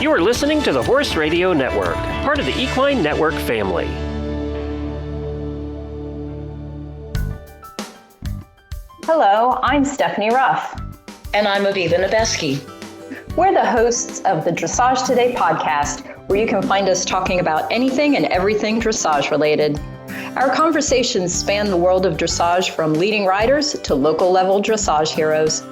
You are listening to the Horse Radio Network, part of the Equine Network family. Hello, I'm Stephanie Ruff. And I'm Aviva Nebeski. We're the hosts of the Dressage Today podcast, where you can find us talking about anything and everything dressage related. Our conversations span the world of dressage, from leading riders to local level dressage heroes.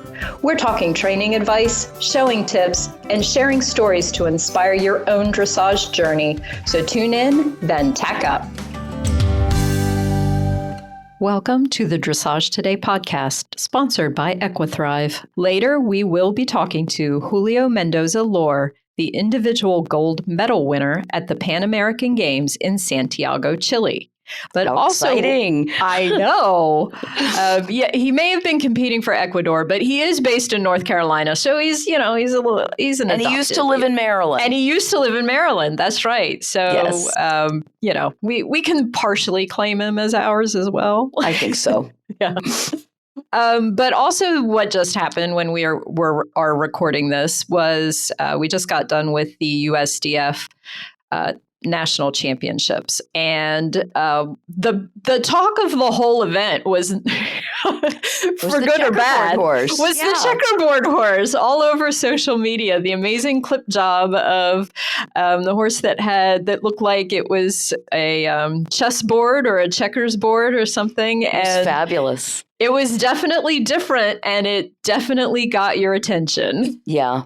We're talking training advice, showing tips, and sharing stories to inspire your own dressage journey. So tune in, then tack up. Welcome to the Dressage Today podcast, sponsored by EquiThrive. Later, we will be talking to Julio Mendoza Loor, the individual gold medal winner at the Pan American Games in Santiago, Chile. But How also, exciting. I know. He may have been competing for Ecuador, but he is based in North Carolina. So he's an And he used to live in Maryland. That's right. So, Yes. we can partially claim him as ours as well. I think so. Yeah. But also what just happened when we are recording this was we just got done with the USDF national championships, and the talk of the whole event was for good or bad horse. was the checkerboard horse all over social media. The amazing clip job of the horse that looked like it was a chessboard or a checkers board or something. It was fabulous. It was definitely different, and it definitely got your attention. Yeah.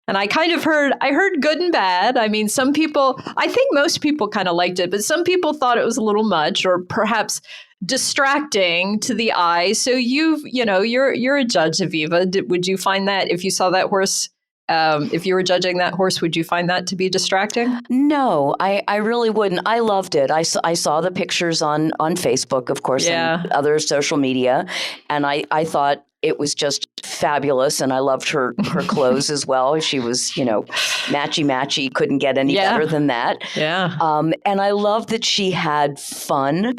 And I heard good and bad. I mean, I think most people kind of liked it, but some people thought it was a little much or perhaps distracting to the eye. So you're a judge, Aviva. Would you find that if you saw that horse, if you were judging that horse, would you find that to be distracting? No, I really wouldn't. I loved it. I saw the pictures on Facebook, of course, and other social media. And I thought it was just fabulous. And I loved her clothes as well. She was, matchy. Couldn't get any better than that. Yeah. And I loved that she had fun.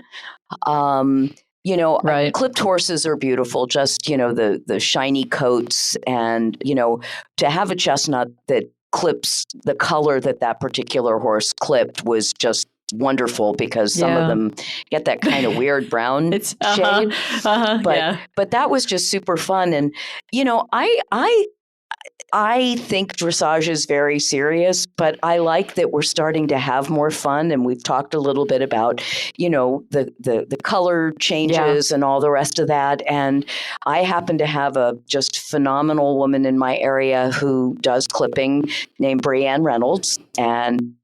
Right. Clipped horses are beautiful, just, the shiny coats and, to have a chestnut that clips the color that particular horse clipped was just wonderful, because some of them get that kind of weird brown shade. But that was just super fun. And, I think dressage is very serious, but I like that we're starting to have more fun. And we've talked a little bit about, the color changes and all the rest of that. And I happen to have a just phenomenal woman in my area who does clipping named Brianne Reynolds. And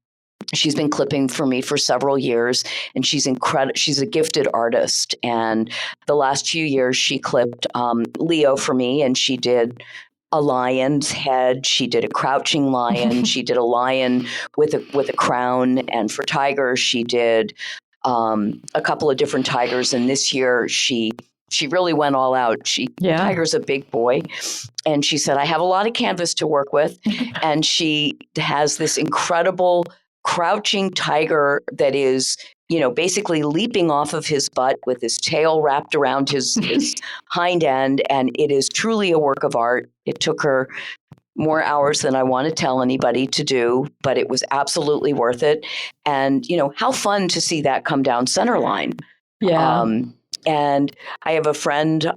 she's been clipping for me for several years, and she's incredible. She's a gifted artist. And the last few years she clipped Leo for me, and she did a lion's head. She did a crouching lion. She did a lion with a crown. And for Tiger, she did a couple of different tigers. And this year she really went all out. Tiger's a big boy. And she said, I have a lot of canvas to work with. And she has this incredible crouching tiger that is, basically leaping off of his butt with his tail wrapped around his hind end. And it is truly a work of art. It took her more hours than I want to tell anybody to do, but it was absolutely worth it. And, how fun to see that come down center line. Yeah. And I have a friend,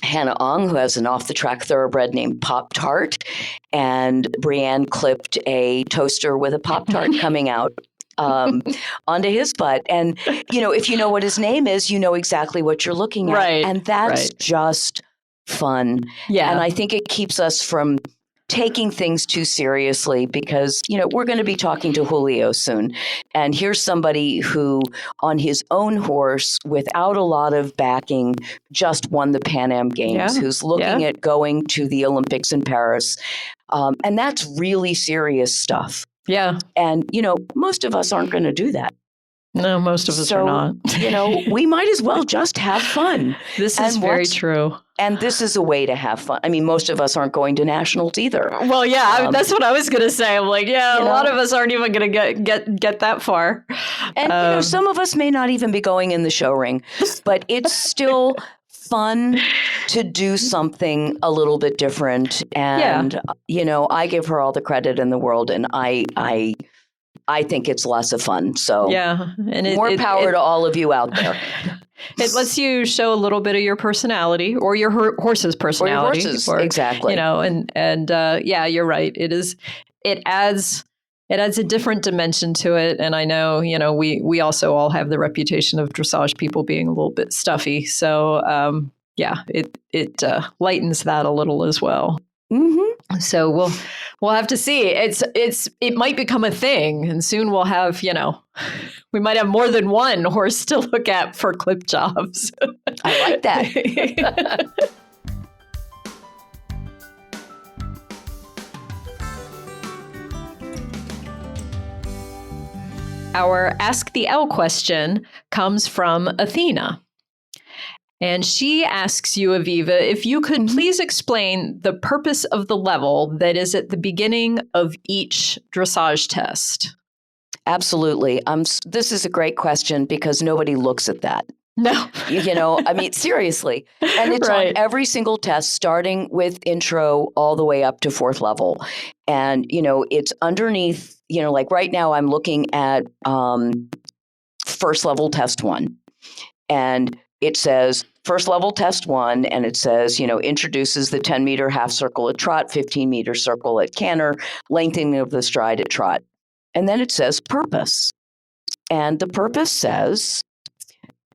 Hannah Ong, who has an off-the-track thoroughbred named Pop Tart, and Brianne clipped a toaster with a Pop Tart coming out onto his butt. And, if you know what his name is, you know exactly what you're looking at. Right. And that's just fun. Yeah. And I think it keeps us from taking things too seriously, because, we're going to be talking to Julio soon. And here's somebody who, on his own horse, without a lot of backing, just won the Pan Am Games, who's looking at going to the Olympics in Paris. And that's really serious stuff. Yeah. And, most of us aren't going to do that. No, most of us are not. We might as well just have fun. This is very true. And this is a way to have fun. I mean, most of us aren't going to nationals either. Well, that's what I was going to say. I'm like, a lot of us aren't even going to get that far. And some of us may not even be going in the show ring, but it's still fun to do something a little bit different. And, I give her all the credit in the world, and I think it's lots of fun. So and more power to all of you out there. It lets you show a little bit of your personality or your horse's personality. Or your horses, exactly. And you're right. It adds a different dimension to it. And I know, we also all have the reputation of dressage people being a little bit stuffy. So, it lightens that a little as well. Mm-hmm. So we'll have to see. It might become a thing, and soon we'll have, we might have more than one horse to look at for clip jobs. I like that. Our Ask the L question comes from Athena. And she asks you, Aviva, if you could please explain the purpose of the level that is at the beginning of each dressage test. Absolutely. This is a great question because nobody looks at that. No. Seriously. And it's on every single test, starting with intro all the way up to fourth level. And, it's underneath, like right now I'm looking at first level test 1. And it says first level test 1, and it says, introduces the 10-meter half circle at trot, 15-meter circle at canter, lengthening of the stride at trot. And then it says purpose. And the purpose says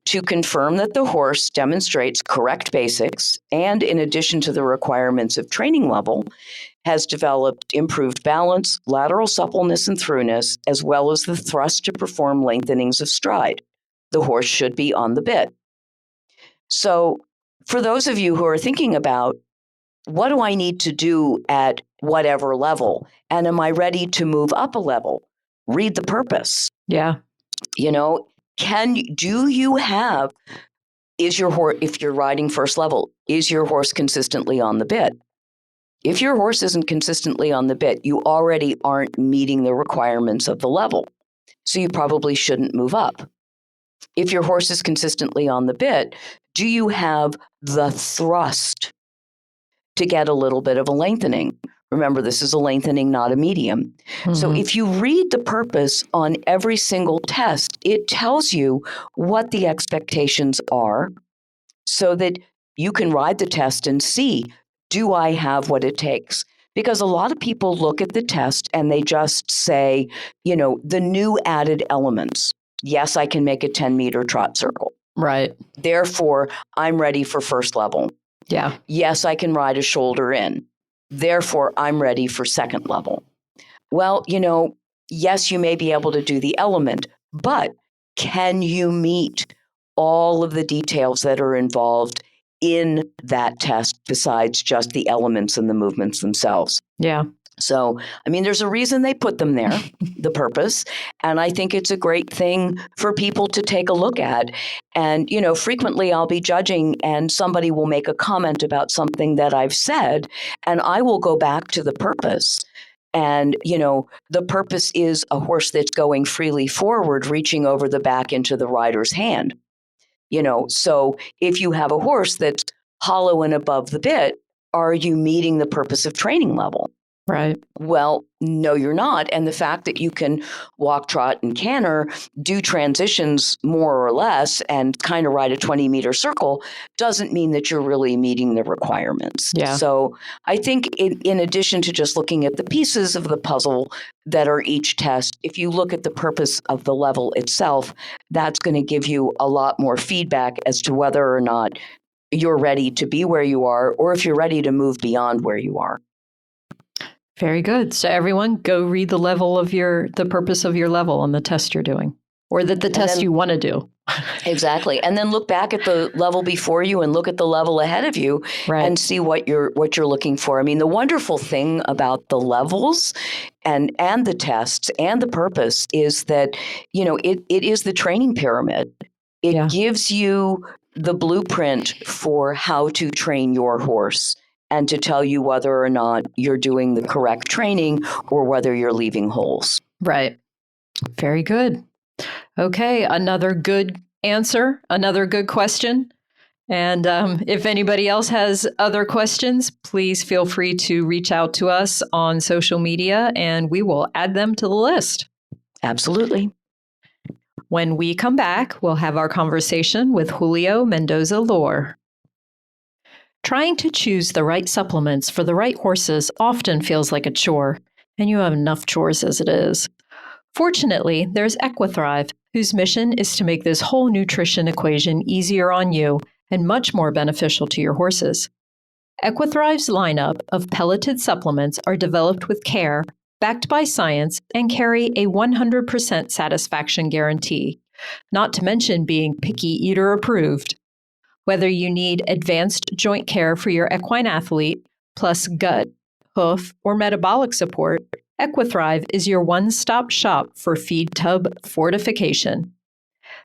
to confirm that the horse demonstrates correct basics and, in addition to the requirements of training level, has developed improved balance, lateral suppleness and throughness, as well as the thrust to perform lengthenings of stride. The horse should be on the bit. So for those of you who are thinking about, what do I need to do at whatever level? And am I ready to move up a level? Read the purpose. Yeah. Is your horse, if you're riding first level, is your horse consistently on the bit? If your horse isn't consistently on the bit, you already aren't meeting the requirements of the level. So you probably shouldn't move up. If your horse is consistently on the bit, do you have the thrust to get a little bit of a lengthening? Remember, this is a lengthening, not a medium. Mm-hmm. So if you read the purpose on every single test, it tells you what the expectations are so that you can ride the test and see, do I have what it takes? Because a lot of people look at the test and they just say, the new added elements. Yes, I can make a 10-meter trot circle. Right. Therefore, I'm ready for first level. Yeah. Yes, I can ride a shoulder in. Therefore, I'm ready for second level. Well, yes, you may be able to do the element, but can you meet all of the details that are involved in that test besides just the elements and the movements themselves? Yeah. So, there's a reason they put them there, the purpose. And I think it's a great thing for people to take a look at. And, frequently I'll be judging and somebody will make a comment about something that I've said, and I will go back to the purpose. And, the purpose is a horse that's going freely forward, reaching over the back into the rider's hand. So if you have a horse that's hollow and above the bit, are you meeting the purpose of training level? Right. Well, no, you're not. And the fact that you can walk, trot, and canter, do transitions more or less, and kind of ride a 20-meter circle doesn't mean that you're really meeting the requirements. Yeah. So I think in addition to just looking at the pieces of the puzzle that are each test, if you look at the purpose of the level itself, that's going to give you a lot more feedback as to whether or not you're ready to be where you are, or if you're ready to move beyond where you are. Very good. So everyone, go read the purpose of your level on the test you're doing, or the test you want to do. Exactly. And then look back at the level before you and look at the level ahead of you and see what you're looking for. The wonderful thing about the levels and the tests and the purpose is that, it is the training pyramid. It gives you the blueprint for how to train your horse, and to tell you whether or not you're doing the correct training or whether you're leaving holes. Right. Very good. Okay. Another good answer. Another good question. And if anybody else has other questions, please feel free to reach out to us on social media and we will add them to the list. Absolutely. When we come back, we'll have our conversation with Julio Mendoza Loor. Trying to choose the right supplements for the right horses often feels like a chore, and you have enough chores as it is. Fortunately, there's EquiThrive, whose mission is to make this whole nutrition equation easier on you and much more beneficial to your horses. EquiThrive's lineup of pelleted supplements are developed with care, backed by science, and carry a 100% satisfaction guarantee, not to mention being picky eater approved. Whether you need advanced joint care for your equine athlete, plus gut, hoof, or metabolic support, EquiThrive is your one-stop shop for feed tub fortification.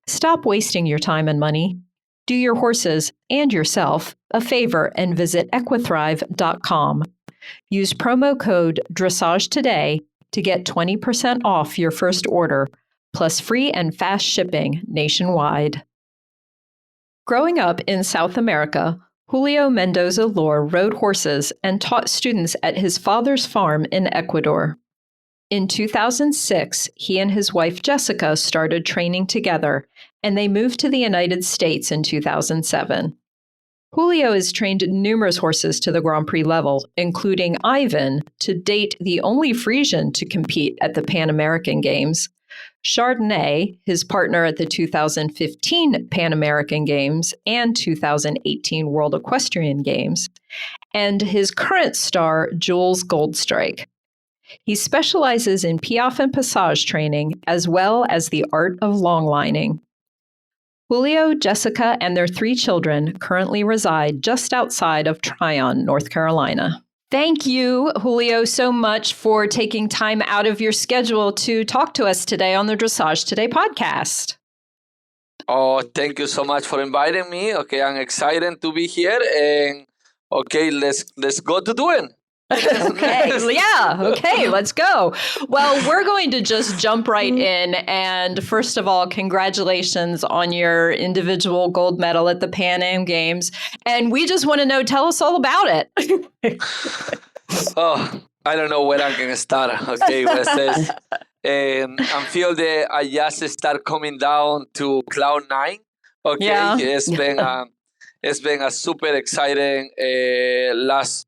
Stop wasting your time and money. Do your horses and yourself a favor and visit equithrive.com. Use promo code Dressage today to get 20% off your first order, plus free and fast shipping nationwide. Growing up in South America, Julio Mendoza Loor rode horses and taught students at his father's farm in Ecuador. In 2006, he and his wife Jessica started training together, and they moved to the United States in 2007. Julio has trained numerous horses to the Grand Prix level, including Ivan, to date the only Friesian to compete at the Pan American Games, Chardonney, his partner at the 2015 Pan American Games and 2018 World Equestrian Games, and his current star, Jules Goldstrike. He specializes in piaffe and passage training, as well as the art of longlining. Julio, Jessica, and their 3 children currently reside just outside of Tryon, North Carolina. Thank you, Julio, so much for taking time out of your schedule to talk to us today on the Dressage Today podcast. Oh, thank you so much for inviting me. Okay, I'm excited to be here, and okay, let's go to doing. Okay, let's go. Well, we're going to just jump right in. And first of all, congratulations on your individual gold medal at the Pan Am Games. And we just want to know, tell us all about it. Oh, I don't know where I'm going to start. Okay, I feel that I just start coming down to cloud 9. Okay, yeah. It's been a super exciting last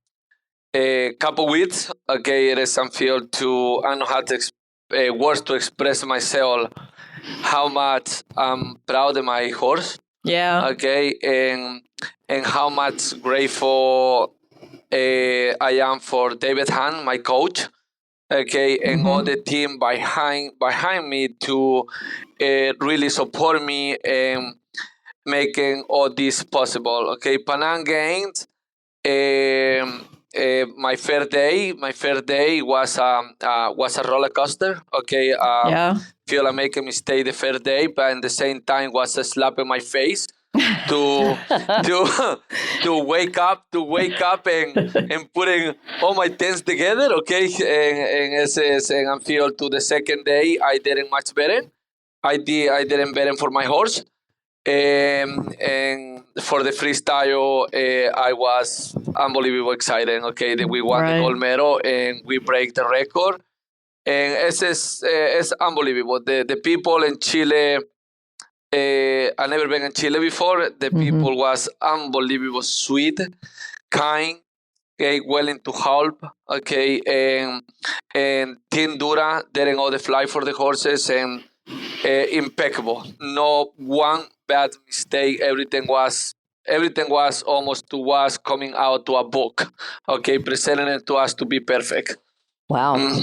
couple weeks. Okay, it is I feel to I don't know how to words to express myself how much I'm proud of my horse. Yeah. Okay, and how much grateful I am for David Hahn, my coach. Okay, and all the team behind me to really support me and making all this possible. Okay, Pan Am Games. My first day was a roller coaster. Okay, feel I make a mistake the first day, but at the same time was a slap in my face to wake up and putting all my things together. Okay, and I feel to the second day I didn't much better. I didn't better for my horse. And for the freestyle, I was unbelievably excited. Okay, that we won the gold medal and we break the record, and it's unbelievable. The people in Chile, I never been in Chile before. The people was unbelievable, sweet, kind, okay, willing to help. Okay, and Team Dura didn't all the fly for the horses and impeccable. No one bad mistake. Everything was almost to us coming out to a book. Okay, presenting it to us to be perfect. Wow,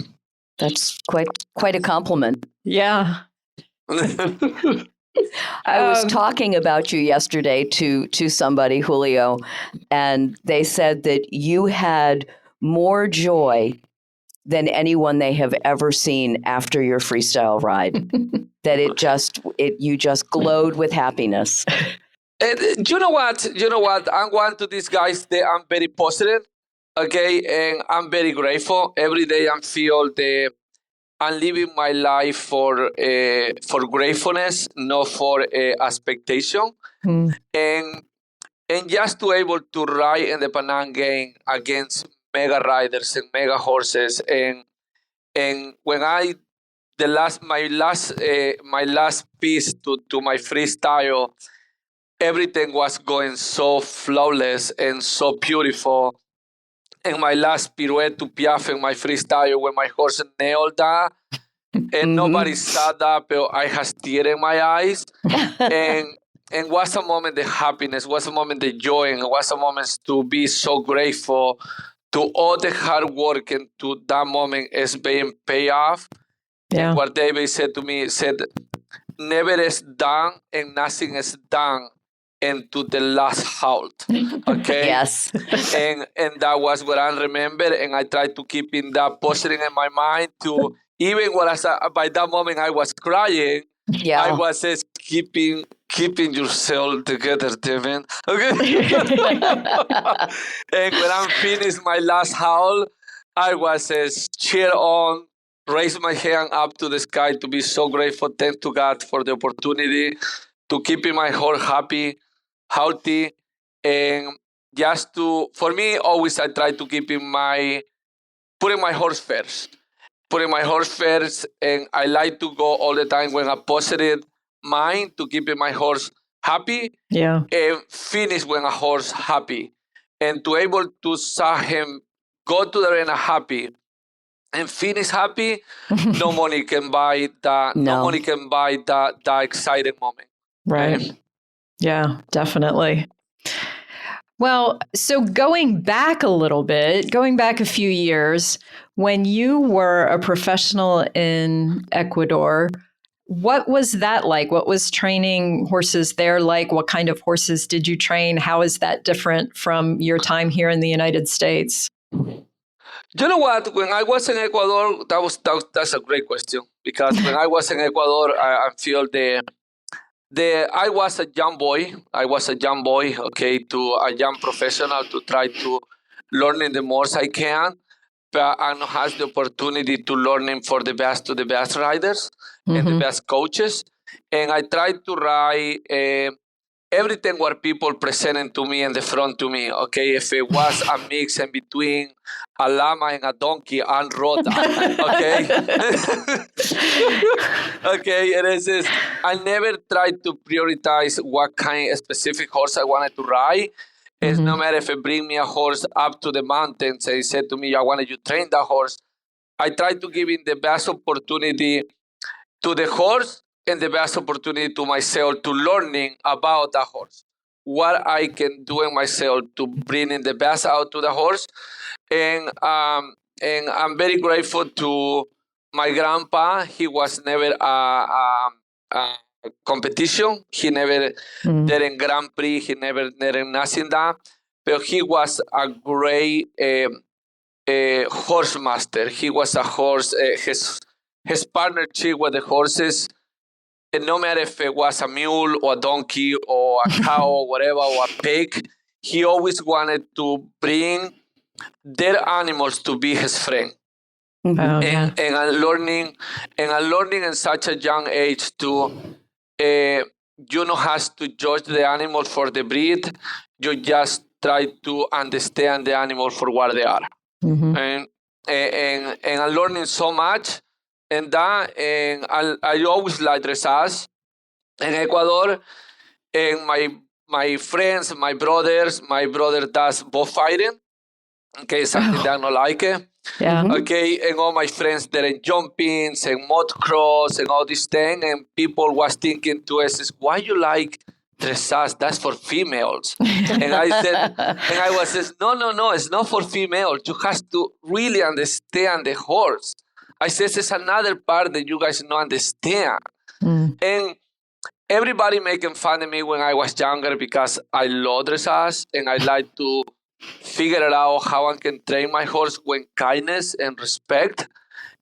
that's quite a compliment. Yeah. I was talking about you yesterday to somebody, Julio, and they said that you had more joy than anyone they have ever seen after your freestyle ride. That you just glowed with happiness. And you know what? I'm one to these guys that I'm very positive, okay, and I'm very grateful. Every day I feel that I'm living my life for gratefulness, not for expectation. And And just to able to ride in the Panam game against mega riders and mega horses, and when my last piece to my freestyle, everything was going so flawless and so beautiful. And my last pirouette to piaffe in my freestyle, when my horse nailed that, and nobody saw that, but I had tears in my eyes. And was a moment of happiness, was a moment of joy, and was a moment to be so grateful to all the hard work, and to that moment is being paid off. Yeah. And what David said to me, said, never is done and nothing is done into the last halt. Okay? Yes. and that was what I remember, and I tried to keep in that positive in my mind to, even when by that moment I was crying, Yeah. I was just keeping yourself together, Devin. Okay. And when I'm finished my last howl, I was just cheer on, raise my hand up to the sky to be so grateful. Thank to God for the opportunity to keeping my heart happy, healthy, and just to, for me, always I try to keep putting my horse first. Putting my horse first, and I like to go all the time with a positive mind to keep my horse happy. Yeah. And finish with a horse happy, and to able to saw him go to the arena happy and finish happy. No money can buy that. No money can buy that exciting moment. Right. Yeah, definitely. Well, so going back a few years, when you were a professional in Ecuador, what was that like? What was training horses there like? What kind of horses did you train? How is that different from your time here in the United States? You know what? When I was in Ecuador, that's a great question, because when I was in Ecuador, I feel I was a young boy. Okay, to a young professional, to try to learning the most I can, but I don't have the opportunity to learning for the best riders and the best coaches. And I try to ride everything what people presented to me in the front to me. Okay, if it was a mix in between a llama and a donkey, and rode that. Okay. Okay, it is. I never tried to prioritize what kind of specific horse I wanted to ride. It's no matter if it bring me a horse up to the mountains and he said to me, I wanted you to train that horse. I try to give him the best opportunity to the horse and the best opportunity to myself to learning about that horse. What I can do in myself to bring in the best out to the horse. And I'm very grateful to my grandpa. He was never a competition. He never did in Grand Prix. He never did nothing that. But he was a great horse master. He was a horse. His partnership with the horses, and no matter if it was a mule or a donkey or a cow or whatever, or a pig, he always wanted to bring their animals to be his friend. And I'm learning in such a young age to you don't have to judge the animal for the breed. You just try to understand the animal for what they are. And I'm learning so much. And I always like dressage in Ecuador. And my friends, my brother does bullfighting. Okay, something that I don't like it. Yeah. Okay, and all my friends that are jumpings and motocross and all this thing, and people was thinking to us, why you like dressage? That's for females. And I was says, no, it's not for females. You have to really understand the horse. I says it's another part that you guys don't understand. And everybody making fun of me when I was younger because I love dressage and I like to figure it out how I can train my horse with kindness and respect,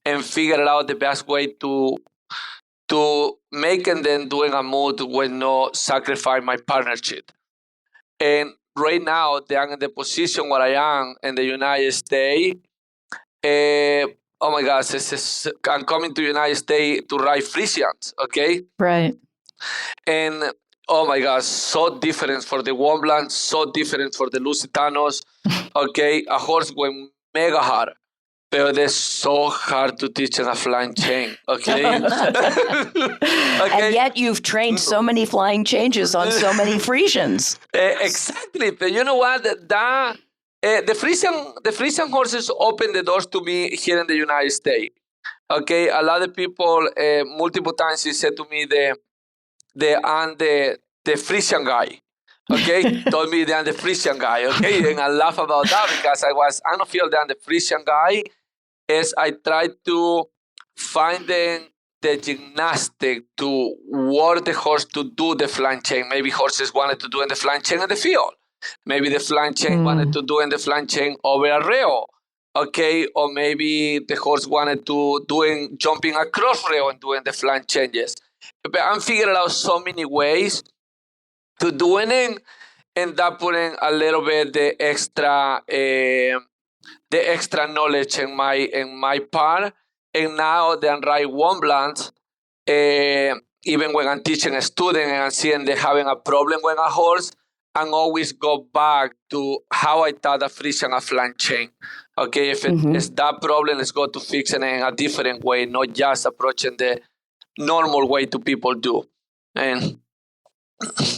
and figure it out the best way to making them doing a mood when no sacrifice my partnership. And right now, they are in the position where I am in the United States. Oh my gosh, I'm coming to the United States to ride Friesians, okay? Right. And Oh my gosh, so different for the Womblant, so different for the Lusitanos. Okay, a horse went mega hard. But they're so hard to teach in a flying chain, okay? Okay. And yet you've trained so many flying changes on so many Friesians. Exactly. But you know what? The Friesian horses opened the doors to me here in the United States. Okay, a lot of people multiple times he said to me I'm the Friesian guy. Okay, told me that I'm the Friesian guy. Okay, and I laugh about that because I don't feel that I'm the Friesian guy. As I try to find the gymnastic to work the horse to do the flying chain. Maybe horses wanted to do in the flying chain in the field. Maybe the flying chain wanted to do in the flying chain over a rail. Okay, or maybe the horse wanted to doing jumping across rail and doing the flying changes. But I'm figuring out so many ways to doing it, and that putting a little bit the extra knowledge in my part. And now that I ride Womblant, even when I'm teaching a student and I'm seeing they having a problem with a horse, I always go back to how I taught a Friesian a flying chain. Okay, if it's that problem, let's go to fix it in a different way, not just approaching the normal way to people do. And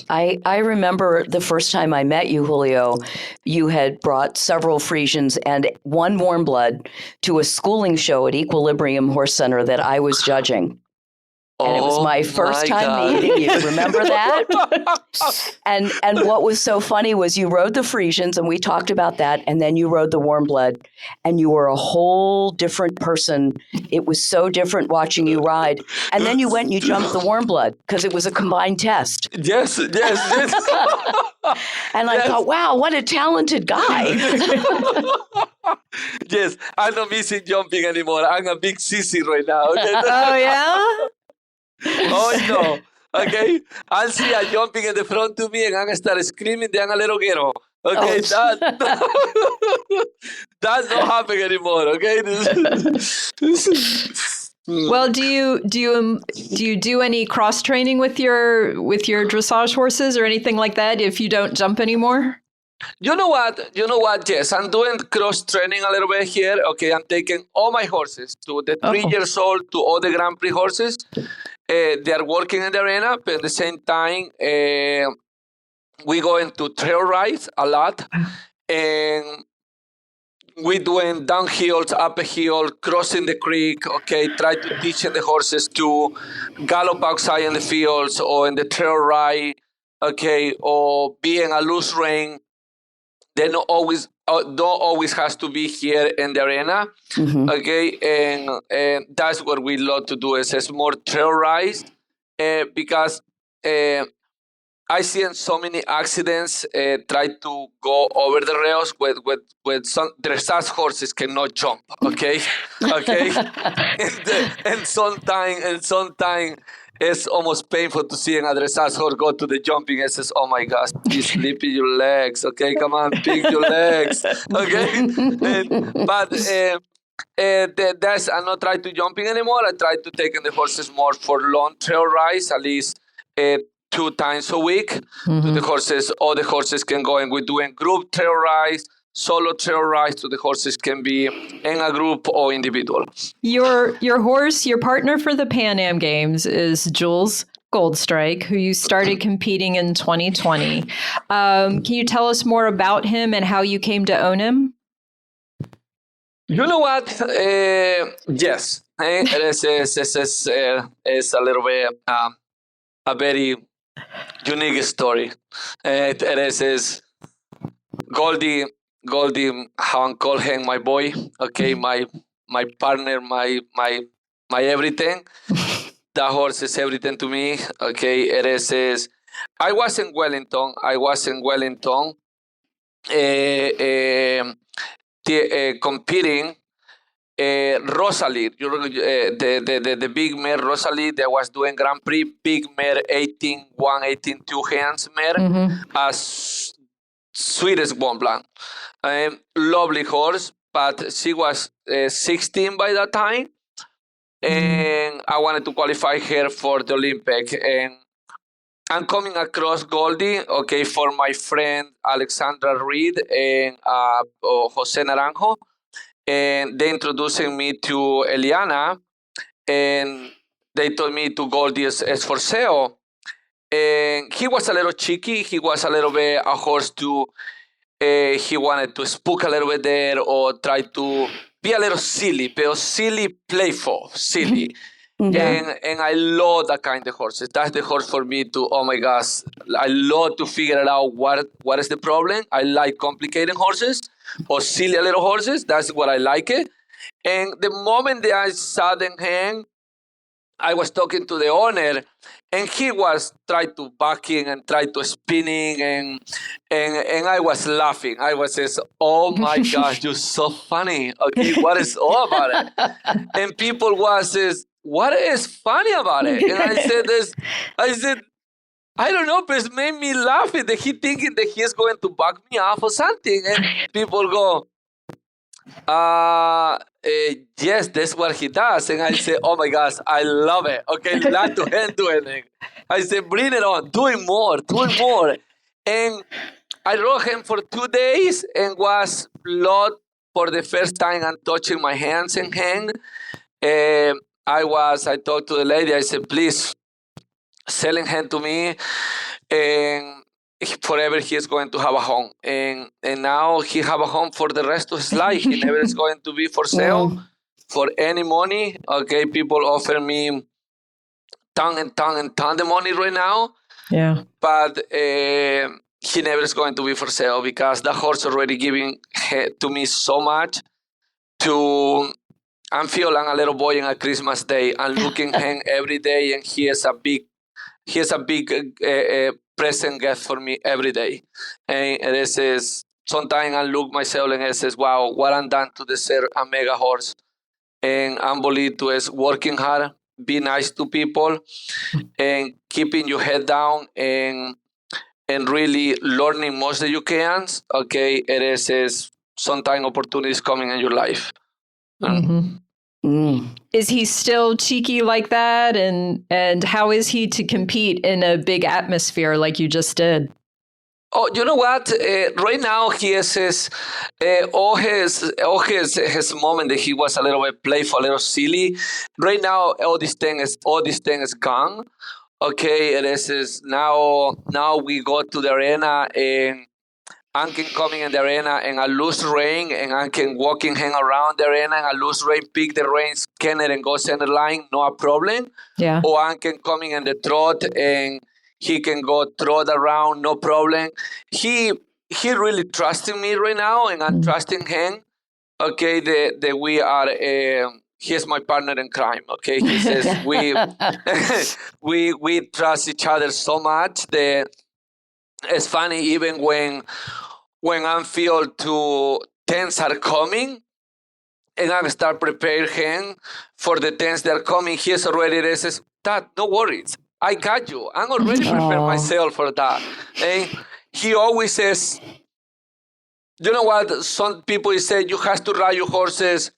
I remember the first time I met you, Julio, you had brought several Friesians and one warm blood to a schooling show at Equilibrium Horse Center that I was judging. And it was my first time meeting you. Remember that? And what was so funny was you rode the Friesians, and we talked about that, and then you rode the warm blood, and you were a whole different person. It was so different watching you ride. And then you went and you jumped the warm blood because it was a combined test. Yes. And I thought, wow, what a talented guy. Yes, I'm not missing jumping anymore. I'm a big sissy right now. Okay? Oh, yeah? Oh, no. Okay? I'll see a jumping in the front of me and I'm going to start screaming, then a little ghetto. Okay? That's not happening anymore. Okay? Well, do you do any cross training with your dressage horses or anything like that if you don't jump anymore? You know what? Yes, I'm doing cross training a little bit here. Okay, I'm taking all my horses to the 3 years old to all the Grand Prix horses. They are working in the arena, but at the same time, we go into trail rides a lot, and we doing downhills, up a hill, crossing the creek. Okay, try to teach the horses to gallop outside in the fields or in the trail ride. Okay, or be in a loose rein. They don't always has to be here in the arena. Okay, and that's what we love to do is more trail rides because I see in so many accidents try to go over the rails with some dressage horses cannot jump. Okay, and sometimes it's almost painful to see an dressage horse go to the jumping. It says, "Oh my gosh, you sleepy your legs. Okay, come on, pick your legs." Okay, but I'm not trying to jumping anymore. I try to take the horses more for long trail rides, at least 2 times a week. To the horses, all the horses can go, and we're doing group trail rides, solo trail rides. So the horses can be in a group or individual. Your horse, your partner for the Pan Am Games is Jules Goldstrike, who you started competing in 2020. Can you tell us more about him and how you came to own him? You know what? Yes, it's a little bit a very unique story. It is Goldie, how I call him my boy. Okay, my partner, my everything. That horse is everything to me. Okay, it is. I was in Wellington. Competing. Rosalie, the big mare Rosalie that was doing Grand Prix, big mare 18-1, 18-2 hands mare, as sweet as Womblant. Lovely horse, but she was 16 by that time, and I wanted to qualify her for the Olympic. And I'm coming across Goldie, okay, for my friend Alexandra Reed and Jose Naranjo, and they introducing me to Eliana, and they told me to Goldie as for sale. And he was a little cheeky. He was a little bit a horse to. He wanted to spook a little bit there or try to be a little silly, but silly, playful, silly. Yeah. And I love that kind of horses. That's the horse for me to, oh my gosh, I love to figure it out what is the problem. I like complicated horses or silly little horses. That's what I like it. And the moment that I saw them hang, I was talking to the owner, and he was trying to backing and try to spinning, and I was laughing. I was says, "Oh my gosh, you're so funny." Okay, what is all about it? And people was says, "What is funny about it?" And I said, "This," I said. I don't know, but it made me laugh that he thinking that he is going to back me off or something. And people go, yes, that's what he does. And I say, oh my gosh, I love it. Okay, let to him do it. I say, bring it on, doing more. And I rode him for 2 days and was blood for the first time and touching my hands and hand. I talked to the lady, I said, please, selling him to me. And forever he is going to have a home, and now he have a home for the rest of his life. He never is going to be for sale for any money. Okay, people offer me ton of money right now. Yeah, but he never is going to be for sale because the horse already giving to me so much. I'm feeling a little boy on a Christmas day. I'm looking him every day, and he is a big present gift for me every day. And this is sometimes I look myself and I says, wow, what I'm done to deserve a mega horse. And I'm believe to is working hard, be nice to people, and keeping your head down and really learning most that you can. Okay, it is sometimes opportunities coming in your life. Is he still cheeky like that? And how is he to compete in a big atmosphere like you just did? Oh, you know what? Right now he is all his moment that he was a little bit playful, a little silly. Right now, all this thing is gone. Okay, it is now we go to the arena and I can coming in the arena and I lose rain and I can walking hang around the arena and I lose rain, pick the rain, scan it and go center line, no a problem. Yeah. Or I can coming in the trot and he can go trot around, no problem. He really trusting me right now and I'm trusting him. Okay, that we are he's my partner in crime. Okay, he says we trust each other so much that it's funny even when I feel two tents are coming and I start preparing him for the tents that are coming. He's already there says, Dad, no worries. I got you. I'm already prepared myself for that. And he always says, you know what? Some people say you have to ride your horses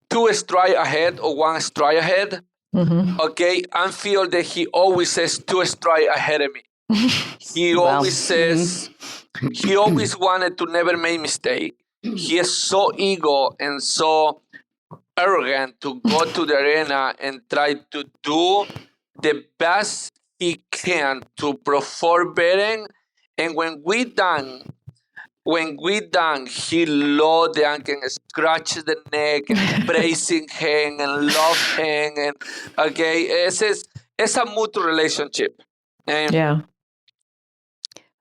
2 strides ahead or 1 stride ahead. Okay, I feel that he always says 2 strides ahead of me. He always says, he always wanted to never make mistake. He is so ego and so arrogant to go to the arena and try to do the best he can to perform better. And when we done, he loved the ankle and scratches the neck and praising him and love him. And okay, it's a mutual relationship. And yeah.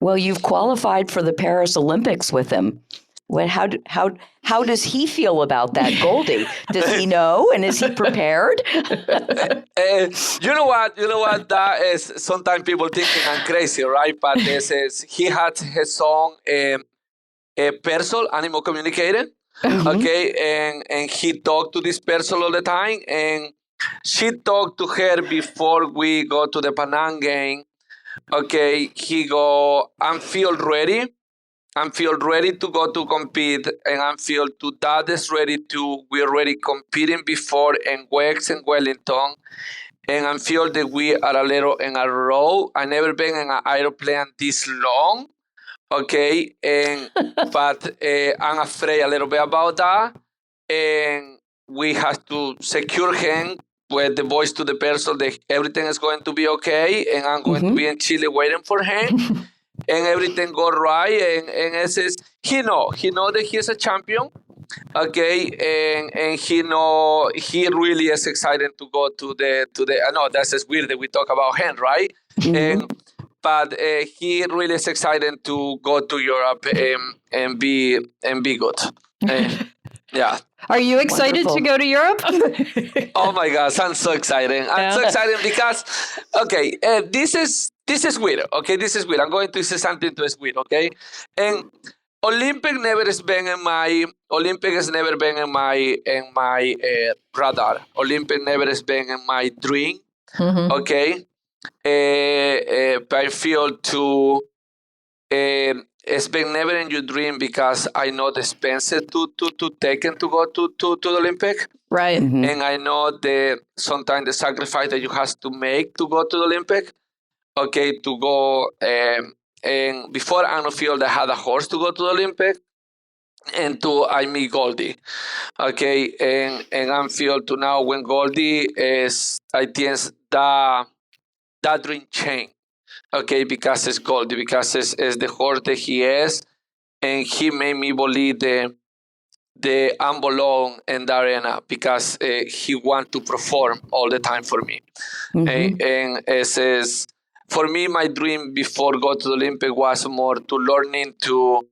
Well, you've qualified for the Paris Olympics with him. How does he feel about that, Goldie? Does he know, and is he prepared? You know what? That is sometimes people thinking I'm crazy, right? But this is he had his own person, animal communicator. Okay, and he talked to this person all the time, and she talked to her before we go to the Panam game. Okay, he go, I feel ready to go to compete, and I feel to that is ready to, we're already competing before in Wex and Wellington, and I feel that we are a little in a row. I never been in an airplane this long, okay, and but I'm afraid a little bit about that, and we have to secure him with the voice to the person that everything is going to be okay, and I'm going to be in Chile waiting for him. And everything go right, and it says he know that he's a champion, okay, and he really is excited to go to the. I know that's just weird that we talk about him, right? But he really is excited to go to Europe and be good. Yeah. Are you excited to go to Europe? Oh my gosh, I'm so excited. I'm so excited because, okay, this is weird. Okay, this is weird. I'm going to say something to is weird. Okay, and Olympic has never been in my radar. Olympic never has been in my dream. Okay, but I feel to. It's been never in your dream because I know the expenses to take and to go to the Olympic. Right. And I know sometimes the sacrifice that you have to make to go to the Olympic. Okay, to go and before I don't feel that I had a horse to go to the Olympic, and I meet Goldie. Okay, and I feel to now when Goldie is, I think that dream change. Okay, because it's Goldie, because it's the horse that he is, and he made me believe the I'm alone in the arena because he wants to perform all the time for me. And it says, for me, my dream before go to the Olympic was more to learning to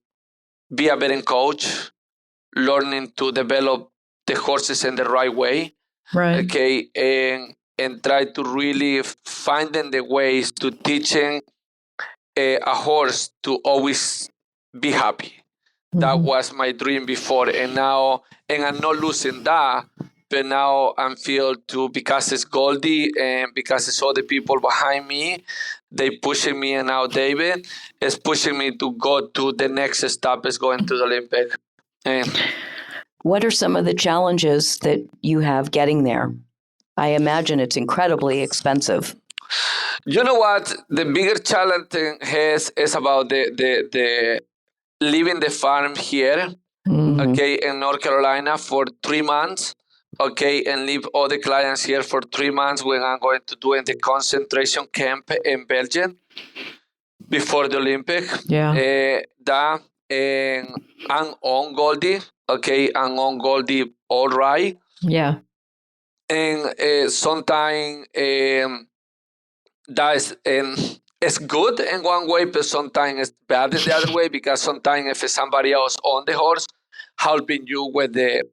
be a better coach, learning to develop the horses in the right way. Right. Okay, and try to really finding the ways to teaching a horse to always be happy. That was my dream before, and now, and I'm not losing that, but now I'm feel to, because it's Goldie and because it's all the people behind me, they pushing me, and now David is pushing me to go to the next step is going to the Olympic. What are some of the challenges that you have getting there? I imagine it's incredibly expensive. You know what? The bigger challenge is about the leaving the farm here, okay, in North Carolina for 3 months, okay, and leave all the clients here for 3 months when I'm going to do in the concentration camp in Belgium before the Olympic. Yeah. And I'm on Goldie, okay, I'm on Goldie all right. Yeah. And sometimes that is it's good in one way, but sometimes it's bad in the other way, because sometimes if it's somebody else on the horse helping you with the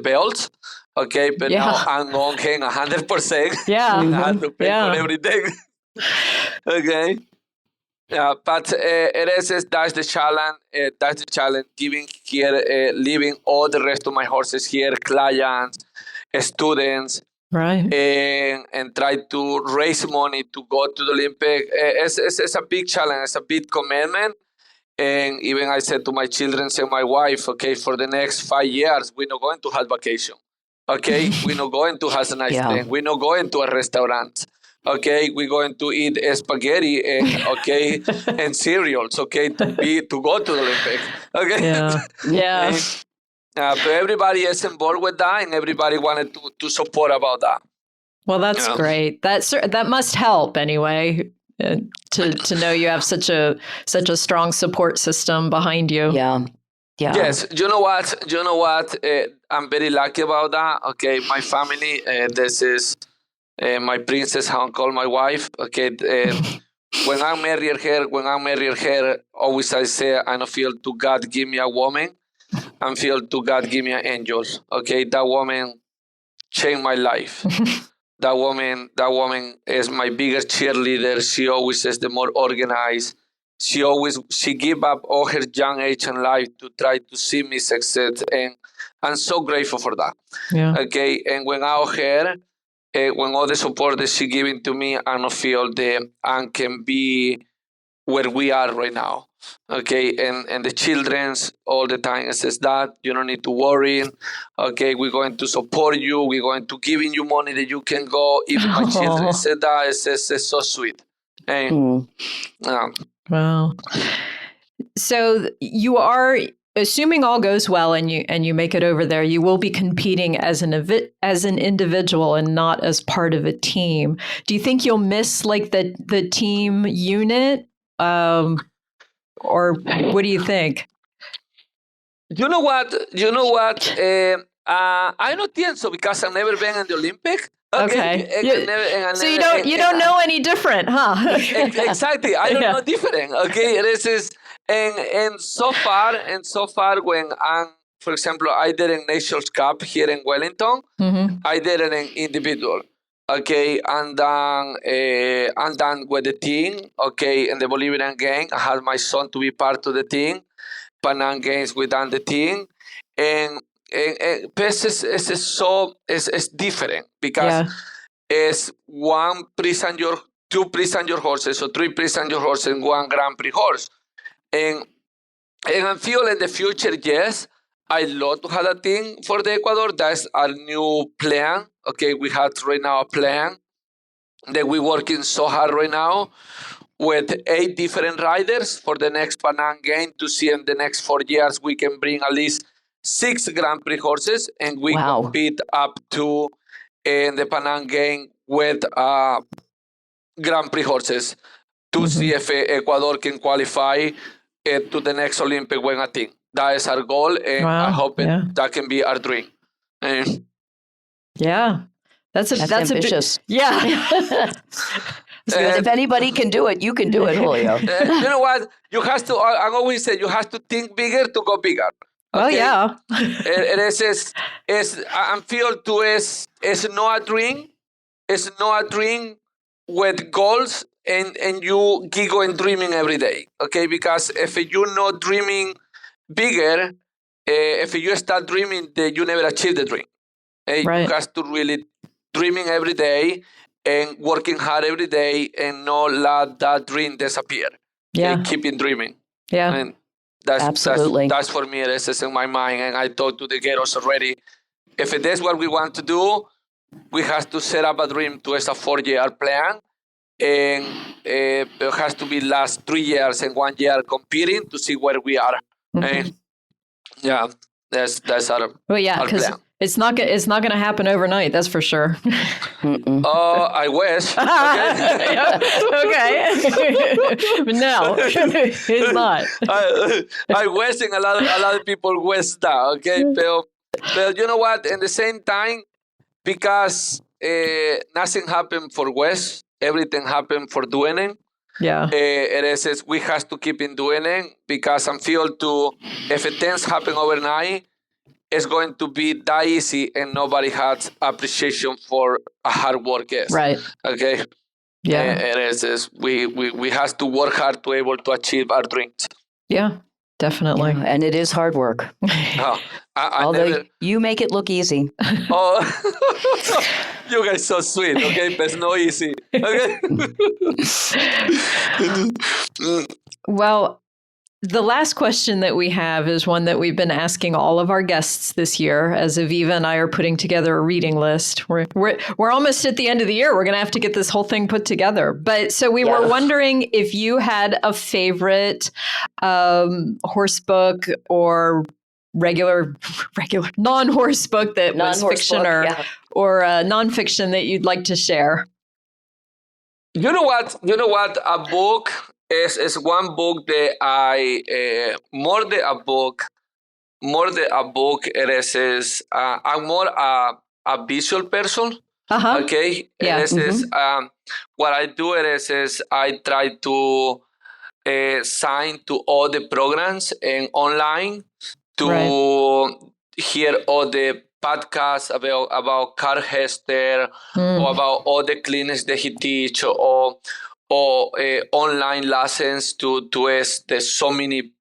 belts, okay, but now I'm on him 100%. Yeah. I have to pay for everything. Okay. Yeah, but that's the challenge. That's the challenge. Giving here, leaving all the rest of my horses here, clients, students. Right. And try to raise money to go to the Olympic. It's a big challenge. It's a big commitment. And even I said to my children and my wife, okay, for the next 5 years, we're not going to have vacation. Okay, we're not going to have a nice thing. We're not going to a restaurant. Okay, we're going to eat spaghetti and and cereals. Okay, to go to the Olympic. Okay. Yeah. But everybody is involved with that, and everybody wanted to support about that. Well, that's great. That must help anyway, to know you have such a strong support system behind you. Yeah. Yes. You know what? I'm very lucky about that. Okay, my family. This is my princess, how I call my wife. Okay. When I married her, always I say, I don't feel to God give me a woman. I feel to God give me an angel. Okay, that woman changed my life. That woman is my biggest cheerleader. She always is the more organized. She give up all her young age in life to try to see me succeed, and I'm so grateful for that. Yeah. Okay, and when I her, when all the support that she giving to me, I don't feel that I can be where we are right now. Okay, and the children's all the time says that you don't need to worry. Okay, we're going to support you. We're going to giving you money that you can go. Even my children said that. It's so sweet. And, Wow. So you are, assuming all goes well and you make it over there, you will be competing as an individual and not as part of a team. Do you think you'll miss like the team unit? Or what do you think? You know what? I don't think so because I've never been in the Olympic. Okay. So you don't know any different, huh? Exactly. I don't know different. Okay. This is and so far when for example, I did a Nations Cup here in Wellington. Mm-hmm. I did it in individual. Okay, and then I'm done with the team. Okay, in the Bolivian game, I had my son to be part of the team. Panam Games, we done the team, and PES is different because it's two pre-San horses, or three pre-San horses, and one Grand Prix horse, and I feel in the future, yes. I love to have a team for the Ecuador. That's our new plan. Okay, we have right now a plan that we're working so hard right now with 8 different riders for the next Panam game to see in the next 4 years we can bring at least 6 Grand Prix horses and we compete up to in the Panam game with Grand Prix horses to see if Ecuador can qualify to the next Olympic when I think. That is our goal, and I hope that can be our dream. Yeah, that's ambitious. If anybody can do it, you can do it, Julio. You know what? You have to. I always say you have to think bigger to go bigger. Okay? Oh yeah. I feel to is not a dream. It's not a dream with goals, and you keep going dreaming every day. Okay, because if you're not dreaming bigger, if you start dreaming, then you never achieve the dream. Right. You have to really dreaming every day and working hard every day and not let that dream disappear. Yeah. Keeping dreaming. Yeah. And that's for me, it is in my mind. And I talked to the girls already. If it is what we want to do, we have to set up a dream to as a 4-year plan. And it has to be last 3 years and 1 year competing to see where we are. And that's our plan. It's not going to happen overnight. That's for sure. I wish. Okay. No, it's not. I wish, and a lot of people wish that. Okay, but you know what? At the same time, because nothing happened for West, everything happened for doing it. Yeah. It is we have to keep in doing it because I feel if things happen overnight, it's going to be that easy and nobody has appreciation for a hard work. Right. Okay. Yeah. It is we have to work hard to able to achieve our dreams. Yeah, definitely. Yeah, and it is hard work. Although you make it look easy. Oh, you guys so sweet. Okay, but it's not easy. Okay. Well, the last question that we have is one that we've been asking all of our guests this year. As Aviva and I are putting together a reading list, we're almost at the end of the year. We're going to have to get this whole thing put together. But so we were wondering if you had a favorite horse book or regular non-horse book that was fiction or nonfiction that you'd like to share. You know what? A book is one book that I more than a book. It is I'm more a visual person. Okay. Yeah. Is what I do. Is I try to sign to all the programs and online to hear all the podcasts about Carl Hester or about all the clinics that he teach or online lessons to there's so many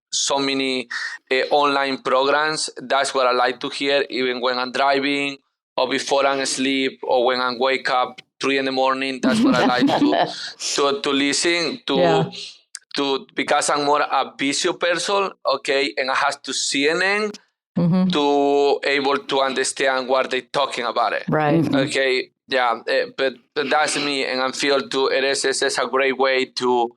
online programs. That's what I like to hear, even when I'm driving or before I'm asleep or when I wake up 3 a.m. That's what I like to listen because I'm more a visual person, okay, and I have to CNN to able to understand what they're talking about it. Right. Okay. Yeah. But that's me, and I feel it is a great way to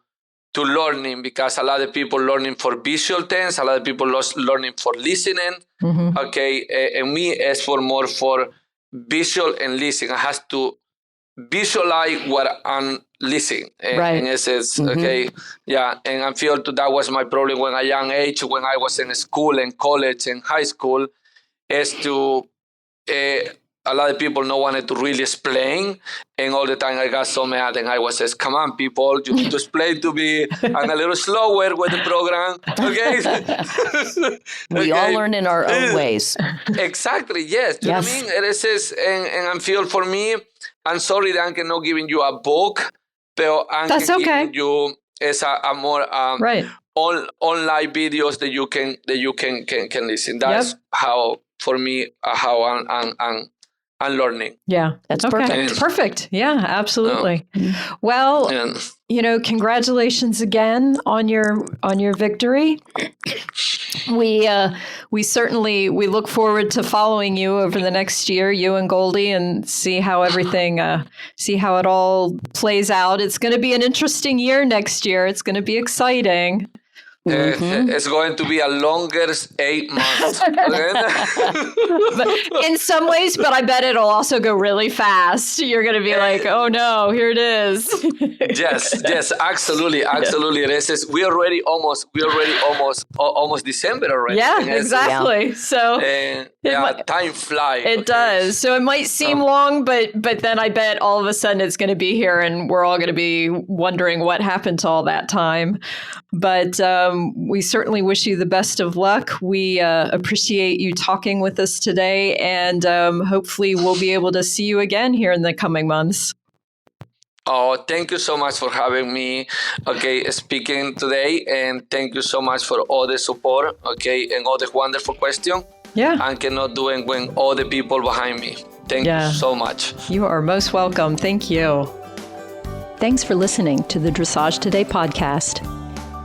learning, because a lot of people learning for visual things, a lot of people learning for listening. Okay, and me is for more for visual and listening. I have to visualize what I'm listening. Right. In essence, okay, yeah. And I feel that was my problem when a young age, when I was in school and college and high school, is to a lot of people no wanted to really explain, and all the time I got so mad, and I was says, "Come on, people, you need to explain to me. I'm a little slower with the program, okay?" We all learn in our own ways. Exactly. Yes. Do you know what I mean? It is, and I feel for me, I'm sorry that I'm not giving you a book, but I'm giving you is a more online videos that you can listen. That's how for me how I'm learning. Yeah, that's perfect. Perfect. Yeah, absolutely. Well, congratulations again on your victory. We certainly look forward to following you over the next year, you and Goldie, and see how it all plays out. It's going to be an interesting year next year. It's going to be exciting. It's going to be a longer 8 months. In some ways, but I bet it'll also go really fast. You're going to be like, oh no, here it is. yes, absolutely. We already almost December already. Yeah, exactly. So time flies. It does. So it might seem long, but then I bet all of a sudden it's going to be here, and we're all going to be wondering what happened to all that time. But we certainly wish you the best of luck. We appreciate you talking with us today, and hopefully we'll be able to see you again here in the coming months. Oh, thank you so much for having me, speaking today, and thank you so much for all the support, and all the wonderful questions. Yeah. I cannot do it when all the people behind me. Thank you so much. You are most welcome. Thank you. Thanks for listening to the Dressage Today podcast.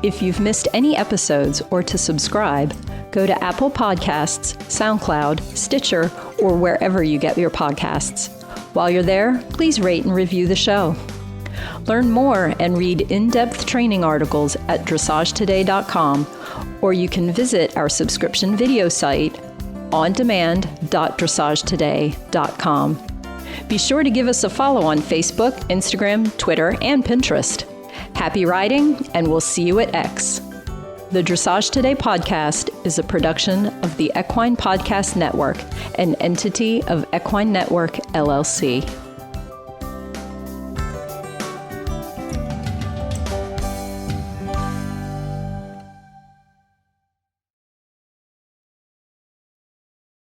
If you've missed any episodes or to subscribe, go to Apple Podcasts, SoundCloud, Stitcher, or wherever you get your podcasts. While you're there, please rate and review the show. Learn more and read in-depth training articles at dressagetoday.com, or you can visit our subscription video site, ondemand.dressagetoday.com. Be sure to give us a follow on Facebook, Instagram, Twitter, and Pinterest. Happy riding, and we'll see you at X. The Dressage Today podcast is a production of the Equine Podcast Network, an entity of Equine Network, LLC.